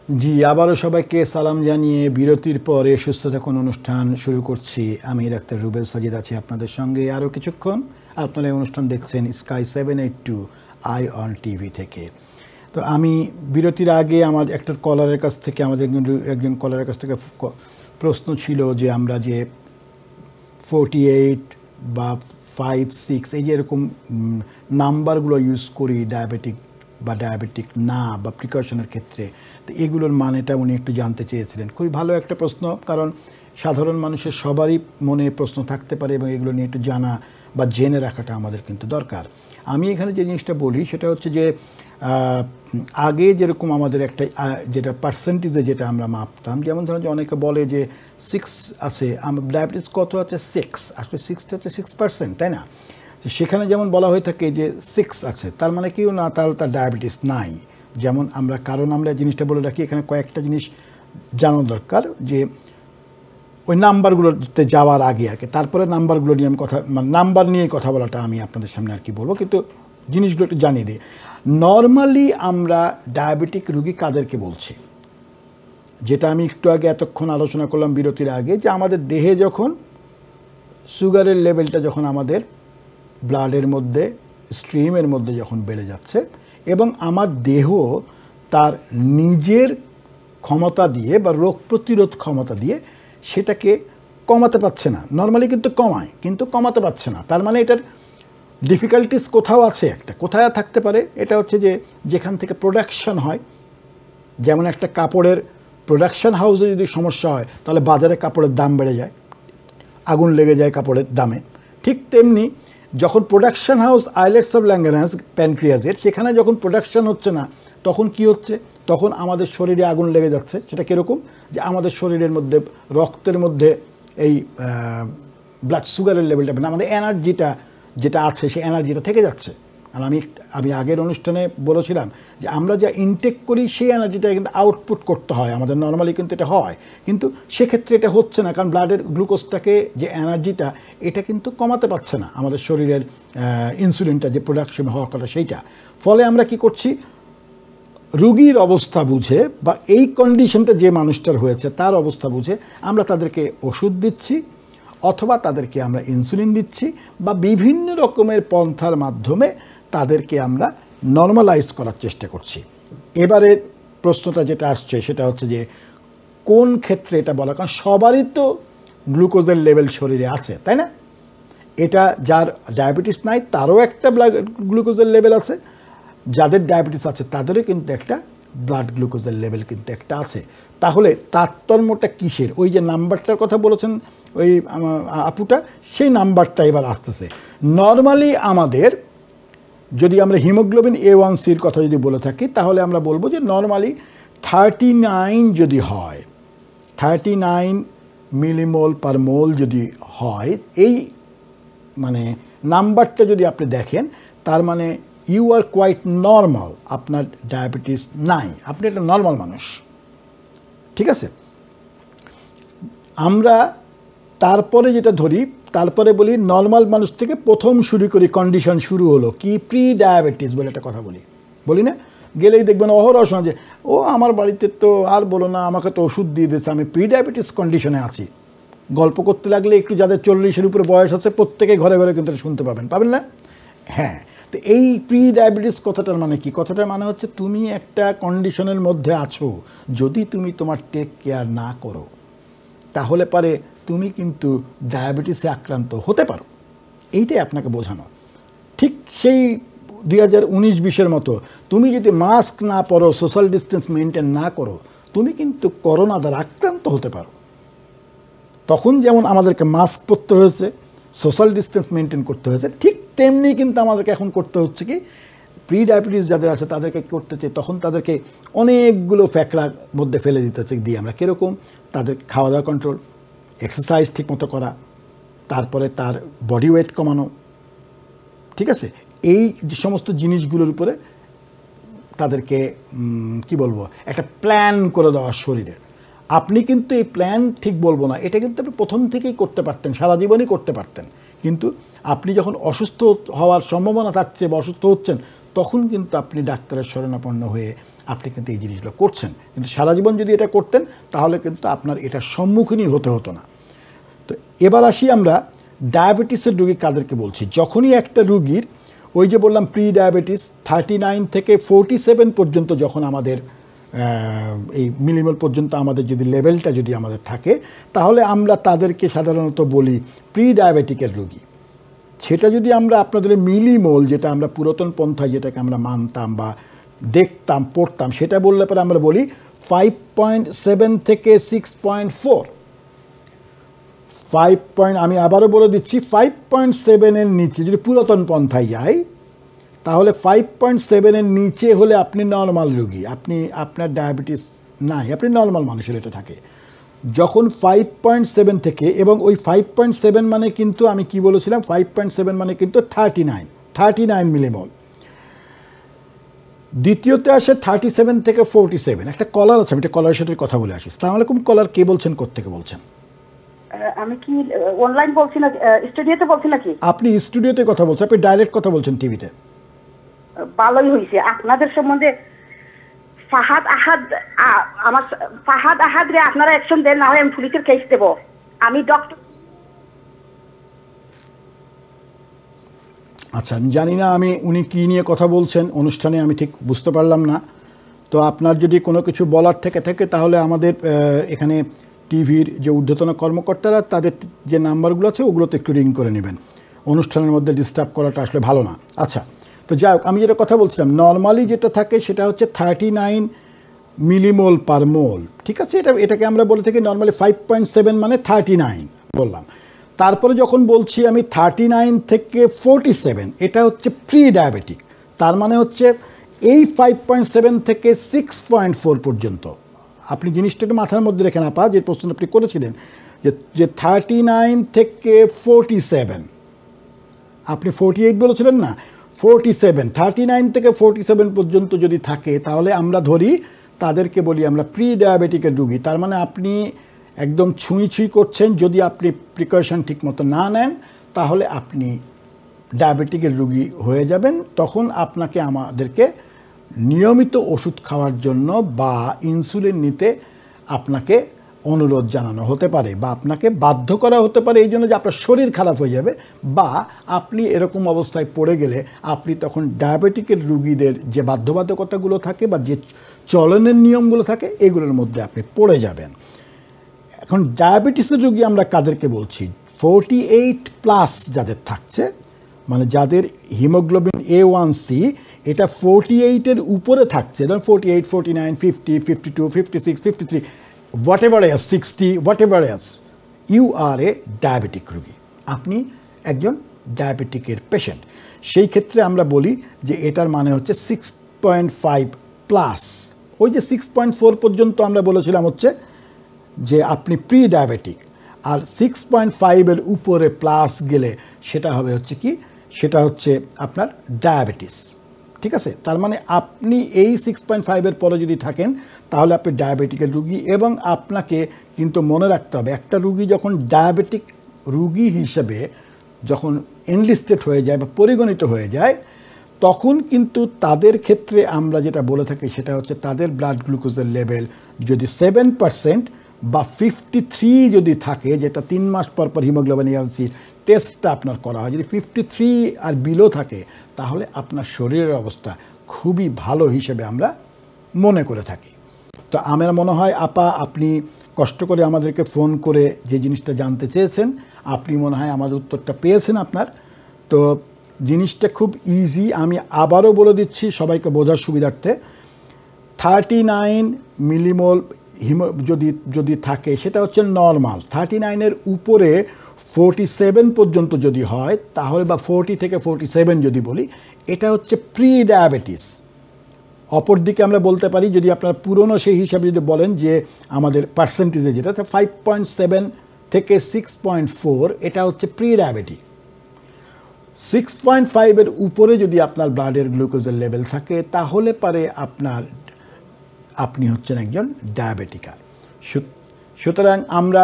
জি, আবারও সবাইকে সালাম জানিয়ে বিরতির পরে সুস্থ থাকুন অনুষ্ঠান শুরু করছি। আমি ডাক্তার রুবেল সাজিদ আছি আপনাদের সঙ্গে আরও কিছুক্ষণ। আপনারা এই অনুষ্ঠান দেখছেন স্কাই 782 আই অন টিভি থেকে। তো আমি বিরতির আগে আমার একটা কলারের কাছ থেকে আমাদের একজন কলারের কাছ থেকে প্রশ্ন ছিল যে আমরা যে 48 বা 5-6 এই যে এরকম নাম্বারগুলো ইউজ করি ডায়াবেটিক বা ডায়াবেটিক না বা প্রিকশনের ক্ষেত্রে, তো এগুলোর মানেটা উনি একটু জানতে চেয়েছিলেন। খুবই ভালো একটা প্রশ্ন, কারণ সাধারণ মানুষের সবারই মনে প্রশ্ন থাকতে পারে এবং এগুলো নিয়ে একটু জানা বা জেনে রাখাটা আমাদের কিন্তু দরকার। আমি এখানে যে জিনিসটা বলি সেটা হচ্ছে যে আগে যেরকম আমাদের একটা যেটা পার্সেন্টেজে যেটা আমরা মাপতাম, যেমন ধরুন যে অনেকে বলে যে 6 আছে, আমার ডায়াবেটিস কত আছে 6, আসলে 6টা হচ্ছে 6%, তাই না? তো সেখানে যেমন বলা হয়ে থাকে যে 6 আছে, তার মানে কেউ না তাহলে তার ডায়াবেটিস নাই। যেমন আমরা জিনিসটা বলে রাখি, এখানে কয়েকটা জিনিস জানা দরকার যে ওই নাম্বারগুলোতে যাওয়ার আগে আর কি, তারপরে নাম্বারগুলো নিয়ে আমি নাম্বার নিয়ে কথা বলাটা আমি আপনাদের সামনে আর কি বলবো, কিন্তু জিনিসগুলো একটু জানিয়ে দিই। নর্মালি আমরা ডায়াবেটিক রুগী কাদেরকে বলছি, যেটা আমি একটু আগে এতক্ষণ আলোচনা করলাম বিরতির আগে, যে আমাদের দেহে যখন সুগারের লেভেলটা যখন আমাদের ব্লাডের মধ্যে স্ট্রিমের মধ্যে যখন বেড়ে যাচ্ছে এবং আমার দেহ তার নিজের ক্ষমতা দিয়ে বা রোগ প্রতিরোধ ক্ষমতা দিয়ে সেটাকে কমাতে পারছে না। নর্মালি কিন্তু কমায়, কিন্তু কমাতে পারছে না। তার মানে এটার ডিফিকাল্টিস কোথাও আছে, একটা কোথায় থাকতে পারে, এটা হচ্ছে যে যেখান থেকে প্রোডাকশন হয়, যেমন একটা কাপড়ের প্রোডাকশন হাউসে যদি সমস্যা হয় তাহলে বাজারে কাপড়ের দাম বেড়ে যায়, আগুন লেগে যায় কাপড়ের দামে। ঠিক তেমনি যখন প্রোডাকশন হাউস আইলেটস অফ ল্যাঙ্গারান্স প্যানক্রিয়াসের, সেখানে যখন প্রোডাকশন হচ্ছে না তখন কি হচ্ছে, তখন আমাদের শরীরে আগুন লেগে যাচ্ছে। সেটা কীরকম, যে আমাদের শরীরের মধ্যে রক্তের মধ্যে এই ব্লাড সুগারের লেভেলটা, মানে আমাদের এনার্জিটা যেটা আছে সেই এনার্জিটা থেকে যাচ্ছে। আর আমি আগের অনুষ্ঠানে বলেছিলাম যে আমরা যা ইনটেক করি সেই এনার্জিটা কিন্তু আউটপুট করতে হয় আমাদের, নর্মালি কিন্তু এটা হয়, কিন্তু সেক্ষেত্রে এটা হচ্ছে না, কারণ ব্লাডের গ্লুকোজটাকে যে এনার্জিটা এটা কিন্তু কমাতে পারছে না আমাদের শরীরের ইনসুলিনটা যে প্রোডাকশন হওয়ার কথা সেইটা। ফলে আমরা কি করছি, রুগীর অবস্থা বুঝে বা এই কন্ডিশনটা যে মানুষটার হয়েছে তার অবস্থা বুঝে আমরা তাদেরকে ওষুধ দিচ্ছি, অথবা তাদেরকে আমরা ইনসুলিন দিচ্ছি, বা বিভিন্ন রকমের পন্থার মাধ্যমে তাদেরকে আমরা নর্মালাইজ করার চেষ্টা করছি। এবারে প্রশ্নটা যেটা আসছে সেটা হচ্ছে যে কোন ক্ষেত্রে এটা বলা, কারণ সবারই তো গ্লুকোজের লেভেল শরীরে আছে, তাই না? এটা যার ডায়াবেটিস নাই তারও একটা গ্লুকোজের লেভেল আছে, যাদের ডায়াবেটিস আছে তাদেরও কিন্তু একটা ব্লাড গ্লুকোজের লেভেল কিন্তু একটা আছে। তাহলে তারতম্যটা কিসের? ওই যে নাম্বারটার কথা বলেছেন ওই আপুটা, সেই নাম্বারটা এবার আসতেছে। নর্মালি আমাদের যদি আমরা হিমোগ্লোবিন A1Cর কথা যদি বলে থাকি তাহলে আমরা বলবো যে নর্মালি 39 যদি হয়, 39 মিলিমোল পার মোল যদি হয়, এই মানে নাম্বারটা যদি আপনি দেখেন তার মানে ইউ আর কোয়াইট নর্মাল, আপনার ডায়াবেটিস নাই, আপনি একটা নর্মাল মানুষ, ঠিক আছে? আমরা তারপরে যেটা ধরি, তারপরে বলি নর্মাল মানুষ থেকে প্রথম শুরু করি, কন্ডিশন শুরু হলো কি, প্রি ডায়াবেটিস বলে একটা কথা বলি না? গেলেই দেখবেন অহরহ শোনা যে ও আমার বাড়িতে তো আর বলো না, আমাকে তো ওষুধ দিয়ে দিয়েছে, আমি প্রি ডায়াবেটিস কন্ডিশনে আছি। গল্প করতে লাগলে একটু যাদের 40-এর উপরে বয়স আছে প্রত্যেকে ঘরে ঘরে কিন্তু শুনতে পাবেন না? হ্যাঁ। তো এই প্রি ডায়াবেটিস কথাটার মানে কি? কথাটার মানে হচ্ছে তুমি একটা কন্ডিশনের মধ্যে আছো, যদি তুমি তোমার টেক কেয়ার না করো তাহলে পারে তুমি কিন্তু ডায়াবেটিসে আক্রান্ত হতে পারো। এইটাই আপনাকে বোঝানো। ঠিক সেই 2019-20-এর মতো তুমি যদি মাস্ক না পরো, সোশ্যাল ডিস্টেন্স মেনটেন না করো, তুমি কিন্তু করোনা দ্বারা আক্রান্ত হতে পারো। তখন যেমন আমাদেরকে মাস্ক পরতে হয়েছে, সোশ্যাল ডিস্টেন্স মেনটেন করতে হয়েছে, ঠিক তেমনি কিন্তু আমাদেরকে এখন করতে হচ্ছে কি, প্রি ডায়াবেটিস যাদের আছে তাদেরকে করতে হচ্ছে, তখন তাদেরকে অনেকগুলো ফ্যাকড়ার মধ্যে ফেলে দিতে হচ্ছে দিয়ে আমরা কীরকম, তাদেরকে খাওয়া দাওয়া কন্ট্রোল, এক্সারসাইজ ঠিকমতো করা, তারপরে তার বডি ওয়েট কমানো, ঠিক আছে? এই যে সমস্ত জিনিসগুলোর উপরে তাদেরকে কি বলবো, একটা প্ল্যান করে দেওয়া শরীরের। আপনি কিন্তু এই প্ল্যান ঠিক বলবো না, এটা কিন্তু আপনি প্রথম থেকেই করতে পারতেন, সারা জীবনই করতে পারতেন, কিন্তু আপনি যখন অসুস্থ হওয়ার সম্ভাবনা থাকছে বা অসুস্থ হচ্ছেন তখন কিন্তু আপনি ডাক্তারের শরণাপন্ন হয়ে আপনি কিন্তু এই জিনিসগুলো করছেন। কিন্তু সারা জীবন যদি এটা করতেন তাহলে কিন্তু আপনার এটার সম্মুখীনই হতে হতো না। তো এবার আসি আমরা ডায়াবেটিসের রোগী কাদেরকে বলছি। যখনই একটা রুগীর ওই যে বললাম প্রি ডায়াবেটিস 39 থেকে 47 পর্যন্ত যখন আমাদের এই মিলিমোল পর্যন্ত আমাদের যদি লেভেলটা যদি আমাদের থাকে, তাহলে আমরা তাদেরকে সাধারণত বলি প্রি ডায়াবেটিকের রোগী। সেটা যদি আমরা আপনাদের মিলিমোল, যেটা আমরা পুরাতন পন্থায় যেটাকে আমরা মানতাম বা দেখতাম পড়তাম, সেটা বললে পরে আমরা বলি 5.7 থেকে 6.4। আমি আবারও বলে দিচ্ছি, 5.7-এর নিচে যদি পুরাতন পন্থায় যাই তাহলে 5.7-এর নিচে হলে আপনি নর্মাল রোগী, আপনার ডায়াবেটিস নাই, আপনি নর্মাল মানুষের এটা থাকে। যখন 5.7 থেকে, এবং ওই 5.7 মানে কিন্তু আমি কি বলেছিলাম, 5.7 মানে কিন্তু 39 মিলিমোল। দ্বিতীয়তে আসে 37 থেকে 47। একটা কলার আছে, আমি একটা কলারের সাথে কথা বলে আসি। আসসালামু আলাইকুম, কলার কে বলছেন, কোত্থেকে বলছেন? আমি কি অনলাইন বলছি না স্টুডিওতে বলছি নাকি? আপনি স্টুডিওতে কথা বলছেন, আপনি ডাইরেক্ট কথা বলছেন টিভিতে। ভালোই হয়েছে। আপনাদের সম্বন্ধে ফাহাদ আহাদ রে আপনারা অ্যাকশন দেন, না হয় আমি পুলিশের কেস দেব। আমি ডক্টর। আচ্ছা, আমি জানি না উনি কী নিয়ে কথা বলছেন অনুষ্ঠানে, আমি ঠিক বুঝতে পারলাম না। তো আপনার যদি কোনো কিছু বলার থেকে থাকে তাহলে আমাদের এখানে টিভির যে ঊর্ধ্বতন কর্মকর্তারা, তাদের যে নাম্বারগুলো আছে ওগুলোতে একটু রিং করে নেবেন। অনুষ্ঠানের মধ্যে ডিস্টার্ব করাটা আসলে ভালো না। আচ্ছা, তো যাই হোক, আমি যেটা কথা বলছিলাম, নর্মালি যেটা থাকে সেটা হচ্ছে 39 মিলিমোল পার মোল। ঠিক আছে, এটাকে আমরা বলে থাকি নর্মালি 5.7 মানে 39 বললাম। তারপরে যখন বলছি আমি 39 থেকে 47, এটা হচ্ছে প্রি ডায়াবেটিক। তার মানে হচ্ছে এই 5.7 থেকে 6.4 পর্যন্ত। আপনি জিনিসটা একটু মাথার মধ্যে রেখে না যে প্রশ্ন আপনি করেছিলেন যে 39 থেকে 47, আপনি 48 বলেছিলেন না, 47, 39 থেকে 47 পর্যন্ত যদি থাকে তাহলে আমরা ধরি তাদেরকে বলি আমরা প্রি ডায়াবেটিকের রুগী। তার মানে আপনি একদম ছুঁই করছেন। যদি আপনি প্রিকশন ঠিকমতো না নেন তাহলে আপনি ডায়াবেটিকের রুগী হয়ে যাবেন। তখন আপনাকে আমাদেরকে নিয়মিত ওষুধ খাওয়ার জন্য বা ইনসুলিন নিতে আপনাকে অনুরোধ জানানো হতে পারে, বা আপনাকে বাধ্য করা হতে পারে এই জন্য যে আপনার শরীর খারাপ হয়ে যাবে, বা আপনি এরকম অবস্থায় পড়ে গেলে আপনি তখন ডায়াবেটিকের রুগীদের যে বাধ্যবাধকতাগুলো থাকে বা যে চলনের নিয়মগুলো থাকে এগুলোর মধ্যে আপনি পড়ে যাবেন। এখন ডায়াবেটিসের রুগী আমরা কাদেরকে বলছি? 48+ যাদের থাকছে, মানে যাদের হিমোগ্লোবিন A1C এটা 48-এর উপরে থাকছে, ধরুন 48, 49, 50, 52, 56, 53, whatever else, 60, whatever else, you are a diabetic রুগী, আপনি একজন ডায়াবেটিকের পেশেন্ট। সেই ক্ষেত্রে আমরা বলি যে এটার মানে হচ্ছে 6.5+। ওই যে 6.4 পর্যন্ত আমরা বলেছিলাম হচ্ছে যে আপনি প্রি ডায়াবেটিক, আর 6.5-এর উপরে প্লাস গেলে সেটা হবে হচ্ছে কি, সেটা হচ্ছে আপনার ডায়াবেটিস। ঠিক আছে, তার মানে আপনি এই 6.5-এর পরে যদি থাকেন তাহলে আপনি ডায়াবেটিকের রুগী। এবং আপনাকে কিন্তু মনে রাখতে হবে, একটা রুগী যখন ডায়াবেটিক রুগী হিসেবে যখন এনলিস্টেড হয়ে যায় বা পরিগণিত হয়ে যায়, তখন কিন্তু তাদের ক্ষেত্রে আমরা যেটা বলে থাকি সেটা হচ্ছে তাদের ব্লাড গ্লুকোজের লেভেল যদি 7% বা 53 যদি থাকে, যেটা 3 মাস পর হিমোগ্লোবিন A1Cর টেস্টটা আপনার করা হয়, যদি 53 আর বিলো থাকে তাহলে আপনার শরীরের অবস্থা খুবই ভালো হিসেবে আমরা মনে করে থাকি। তো আমার মনে হয় আপা, আপনি কষ্ট করে আমাদেরকে ফোন করে যে জিনিসটা জানতে চেয়েছেন, আপনি মনে হয় আমাদের উত্তরটা পেয়েছেন আপনার। তো জিনিসটা খুব ইজি, আমি আবারও বলে দিচ্ছি সবাইকে বোঝার সুবিধার্থে। 39 মিলিমোল যদি থাকে সেটা হচ্ছে নর্মাল। 39-এর উপরে 47 পর্যন্ত যদি হয় তাহলে, বা 40 থেকে 47 যদি বলি, এটা হচ্ছে প্রি ডায়াবেটিস। অপরদিকে আমরা বলতে পারি, যদি আপনার পুরনো সেই হিসাবে যদি বলেন যে আমাদের পার্সেন্টেজে যেটা 5.7 থেকে 6.4, এটা হচ্ছে প্রি ডায়াবেটিক। 6.5-এর উপরে যদি আপনার ব্লাডের গ্লুকোজের লেভেল থাকে তাহলে পারে আপনি হচ্ছেন একজন ডায়াবেটিকার। সুতরাং আমরা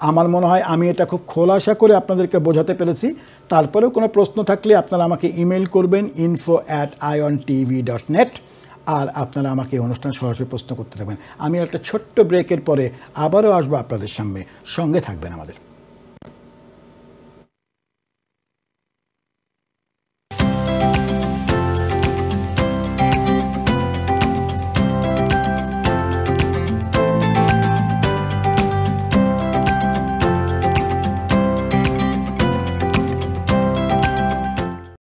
আমার মনে হয় আমি এটা খুব খোলাসা করে আপনাদেরকে বোঝাতে পেরেছি। তারপরেও কোনো প্রশ্ন থাকলে আপনারা আমাকে ইমেল করবেন info@iontv.net, আর আপনারা আমাকে এই অনুষ্ঠান সরাসরি প্রশ্ন করতে থাকবেন। আমি একটা ছোট্ট ব্রেকের পরে আবারও আসবো আপনাদের সামনে, সঙ্গে থাকবেন আমাদের।